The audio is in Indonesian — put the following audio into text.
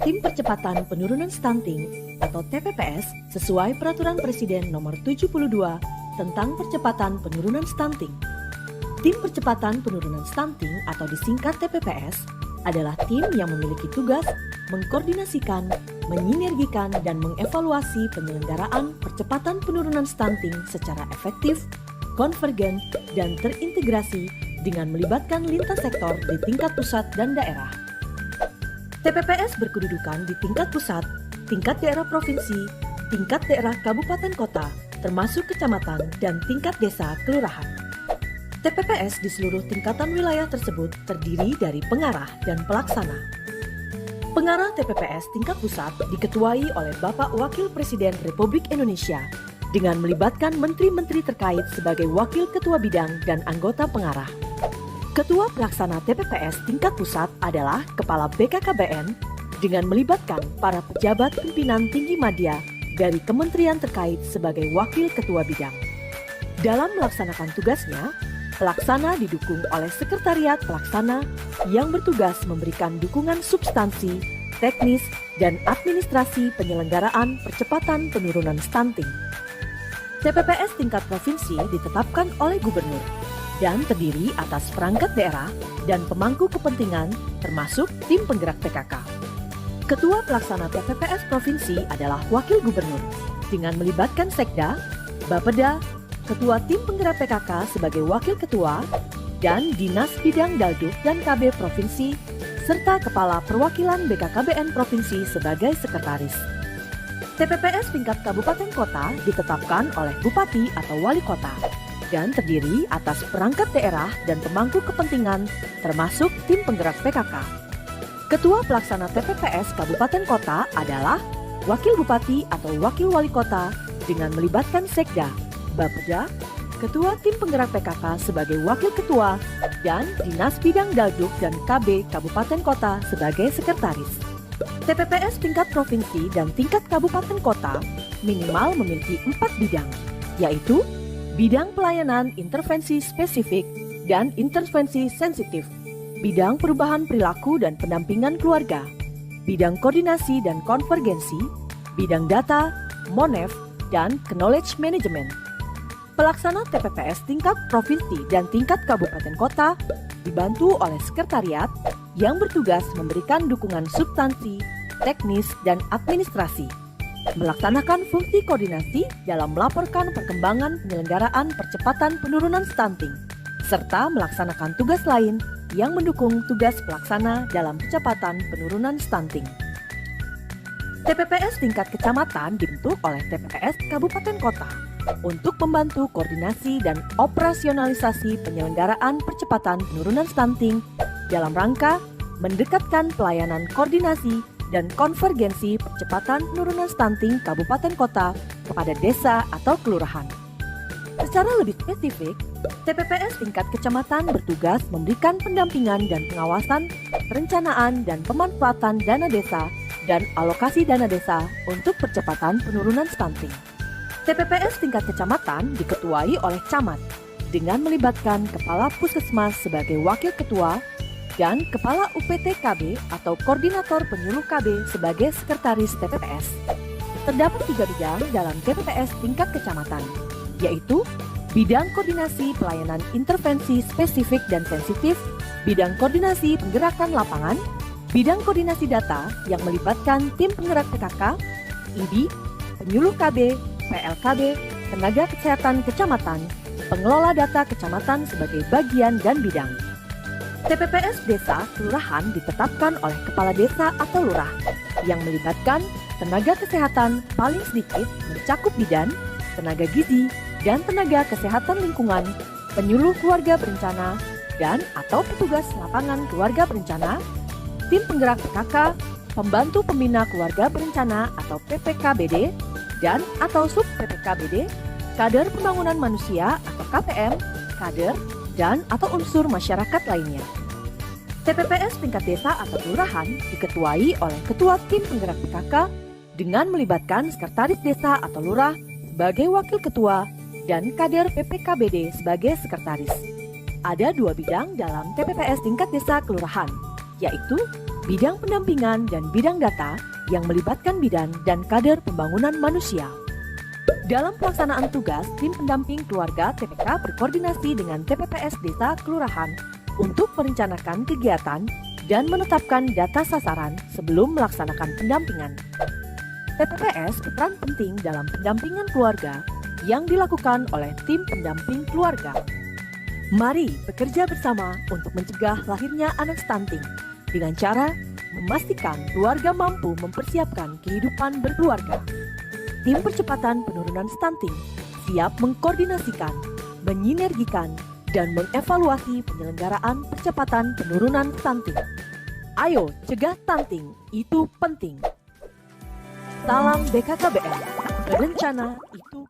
Tim Percepatan Penurunan Stunting atau TPPS sesuai Peraturan Presiden Nomor 72 tentang Percepatan Penurunan Stunting. Tim Percepatan Penurunan Stunting atau disingkat TPPS adalah tim yang memiliki tugas mengkoordinasikan, menyinergikan, dan mengevaluasi penyelenggaraan percepatan penurunan stunting secara efektif, konvergen, dan terintegrasi dengan melibatkan lintas sektor di tingkat pusat dan daerah. TPPS berkedudukan di tingkat pusat, tingkat daerah provinsi, tingkat daerah kabupaten kota, termasuk kecamatan dan tingkat desa kelurahan. TPPS di seluruh tingkatan wilayah tersebut terdiri dari pengarah dan pelaksana. Pengarah TPPS tingkat pusat diketuai oleh Bapak Wakil Presiden Republik Indonesia dengan melibatkan menteri-menteri terkait sebagai wakil ketua bidang dan anggota pengarah. Ketua Pelaksana TPPS tingkat pusat adalah Kepala BKKBN dengan melibatkan para pejabat pimpinan tinggi media dari kementerian terkait sebagai wakil ketua bidang. Dalam melaksanakan tugasnya, pelaksana didukung oleh Sekretariat Pelaksana yang bertugas memberikan dukungan substansi, teknis, dan administrasi penyelenggaraan percepatan penurunan stunting. TPPS tingkat provinsi ditetapkan oleh Gubernur dan terdiri atas perangkat daerah dan pemangku kepentingan termasuk tim penggerak PKK. Ketua Pelaksana TPPS Provinsi adalah Wakil Gubernur dengan melibatkan Sekda, Bapeda, Ketua Tim Penggerak PKK sebagai Wakil Ketua, dan Dinas Bidang Dalduk dan KB Provinsi, serta Kepala Perwakilan BKKBN Provinsi sebagai Sekretaris. TPPS tingkat Kabupaten Kota ditetapkan oleh Bupati atau Wali Kota dan terdiri atas perangkat daerah dan pemangku kepentingan termasuk tim penggerak PKK. Ketua Pelaksana TPPS Kabupaten Kota adalah Wakil Bupati atau Wakil Wali Kota dengan melibatkan Sekda, Bapeda, Ketua Tim Penggerak PKK sebagai Wakil Ketua, dan Dinas Bidang Dalduk dan KB Kabupaten Kota sebagai Sekretaris. TPPS tingkat provinsi dan tingkat kabupaten kota minimal memiliki 4 bidang, yaitu bidang pelayanan intervensi spesifik dan intervensi sensitif, bidang perubahan perilaku dan pendampingan keluarga, bidang koordinasi dan konvergensi, bidang data, monef, dan knowledge management. Pelaksana TPPS tingkat provinsi dan tingkat kabupaten kota dibantu oleh sekretariat yang bertugas memberikan dukungan substansi, teknis, dan administrasi, melaksanakan fungsi koordinasi dalam melaporkan perkembangan penyelenggaraan percepatan penurunan stunting, serta melaksanakan tugas lain yang mendukung tugas pelaksana dalam percepatan penurunan stunting. TPPS tingkat kecamatan dibentuk oleh TPPS Kabupaten Kota untuk membantu koordinasi dan operasionalisasi penyelenggaraan percepatan penurunan stunting dalam rangka mendekatkan pelayanan koordinasi dan konvergensi percepatan penurunan stunting kabupaten kota kepada desa atau kelurahan. Secara lebih spesifik, TPPS tingkat kecamatan bertugas memberikan pendampingan dan pengawasan perencanaan dan pemanfaatan dana desa dan alokasi dana desa untuk percepatan penurunan stunting. TPPS tingkat kecamatan diketuai oleh camat dengan melibatkan Kepala Puskesmas sebagai Wakil Ketua dan Kepala UPT-KB atau Koordinator Penyuluh KB sebagai Sekretaris TPPS. Terdapat 3 bidang dalam TPPS tingkat kecamatan, yaitu bidang koordinasi pelayanan intervensi spesifik dan sensitif, bidang koordinasi penggerakan lapangan, bidang koordinasi data yang melibatkan tim penggerak PKK, IDI, penyuluh KB, PLKB, tenaga kesehatan kecamatan, pengelola data kecamatan sebagai bagian dan bidang. TPPS Desa Kelurahan ditetapkan oleh Kepala Desa atau Lurah yang melibatkan tenaga kesehatan paling sedikit mencakup bidan, tenaga gizi, dan tenaga kesehatan lingkungan, penyuluh keluarga berencana, dan atau petugas lapangan keluarga berencana, tim penggerak PKK, pembantu pembina keluarga berencana atau PPKBD, dan atau sub PPKBD, kader pembangunan manusia atau KPM, kader, dan atau unsur masyarakat lainnya. TPPS tingkat desa atau kelurahan diketuai oleh ketua tim penggerak PKK dengan melibatkan sekretaris desa atau lurah sebagai wakil ketua dan kader PPKBD sebagai sekretaris. Ada 2 bidang dalam TPPS tingkat desa kelurahan, yaitu bidang pendampingan dan bidang data yang melibatkan bidan dan kader pembangunan manusia. Dalam pelaksanaan tugas, tim pendamping keluarga TPK berkoordinasi dengan TPPS desa kelurahan untuk merencanakan kegiatan dan menetapkan data sasaran sebelum melaksanakan pendampingan. TPPS berperan penting dalam pendampingan keluarga yang dilakukan oleh tim pendamping keluarga. Mari bekerja bersama untuk mencegah lahirnya anak stunting dengan cara memastikan keluarga mampu mempersiapkan kehidupan berkeluarga. Tim percepatan penurunan stunting siap mengkoordinasikan, menyinergikan, dan mengevaluasi penyelenggaraan percepatan penurunan stunting. Ayo cegah stunting, itu penting. Salam BKKBN, berencana itu